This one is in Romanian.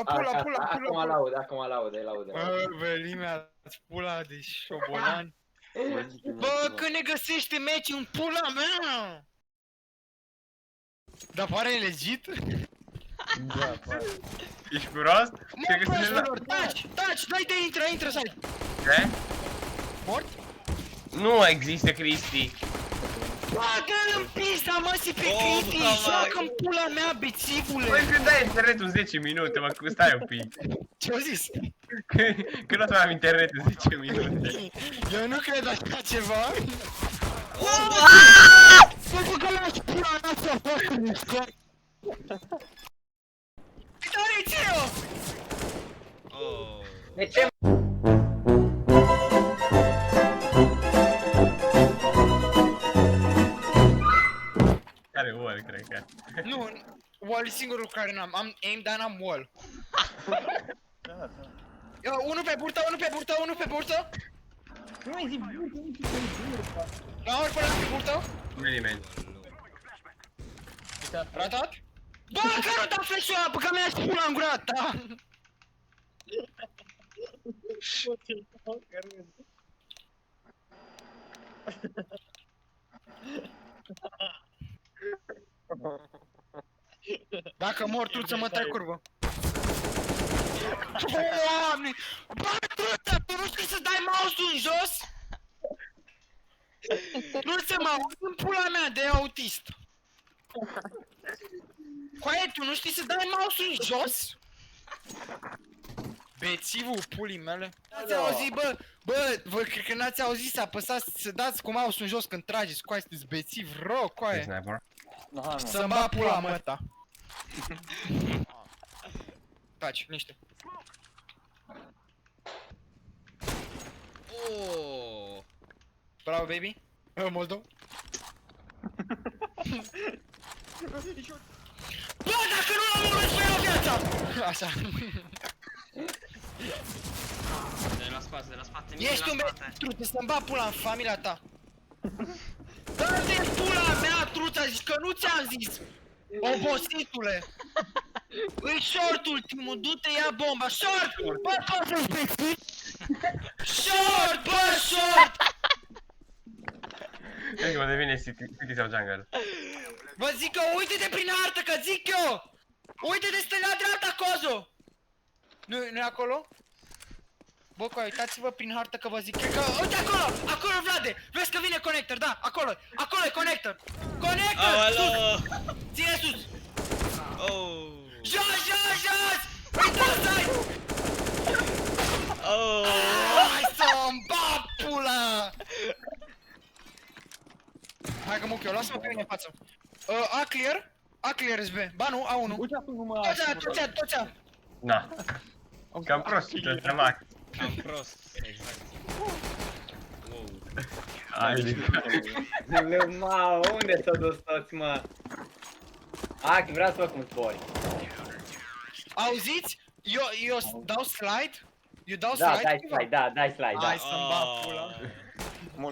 Acum laud, îl laud. Bă, Velimea-ți pula de șobolan. Bă, când ne găsește meci în pula mea! Dar pare legit? Da, pare. Ești prost? Mă, prostelor, taci, dai de intră, stai! Ce? Mort? Nu există Cristi. Bagă-l în pizda, mă, si pe Cristi, joacă-n pula mea, bețivule! Păi când dai internetul 10 minute, mă, stai un pic. Ce-au zis? Când o să mai am internetul 10 minute? Eu nu cred așa ceva. Să băgă la pula mea să facă mișcă! Care-i ție-o? De ce? Care wall, cred că. Nu, wall e singurul care n-am. Am aim, dar n-am wall. Da, da. Ia, unul pe burtă! Nu mai zi burtă, nu știu burtă. La ori până pe burtă. Nu element. Ratat? Bă, care-o dat flash-ul ăla? Bă, că mi-a și pula în gura ta! Dacă mor, truță, mă tai curvă. Doamne! Bă, truță, tu nu știi să dai mouse-ul în jos? Truță, mă auzi în pula mea de autist. Coaie, tu nu știi să dai mouse-ul în jos? Bețivul pulii mele. N-ați auzit, bă, voi cred că n-ați auzit să apăsați, să dați cu mouse-ul în jos când trageți, coaie, sunteți bețiv rău, coaie. Sniper. Să-mi bat pula măta. Taci, niște. Bravo, baby. Moldov. Bă, dacă nu l-am omorât, să iau viața! Așa. De la spate, Ești un truță, să-mi bat pula în familia ta. Dă-te pula mea, truța, zici că nu ți-am zis! Obositule! Îi short ultimul, du-te, ia bomba, short! Bă, poți să-ți beți? Short, bă, short! Cred că mă devine City sau Jungle. Vă zic că uite-te prin hartă, că zic eu! Uite-te stânga dreapta, cozo! Nu-i acolo? Bă, coi, uitați-vă prin hartă că vă zic, cred că... Uite acolo! Acolo, Vlade! Vezi că vine connector, da, acolo! Acolo e connector! Connector! Sus! Ține sus! Jos, jos, jos! Uite, stai! Hai să-mi bat pula! Hai că muc eu, lasă-mă pe mine în față. A clear? A clear SB. Ba nu, A1. Uite acum nu mă... Toți A. Na. Cam prost și te max. Cam prost, exact. Wow. Mă, unde s-au dus toți, mă? Aki, vreau să văd cum zbori. Auziți? Eu dau slide? Eu dau Da, slide? dai slide, da. Hai să-mi bat pula. Mă,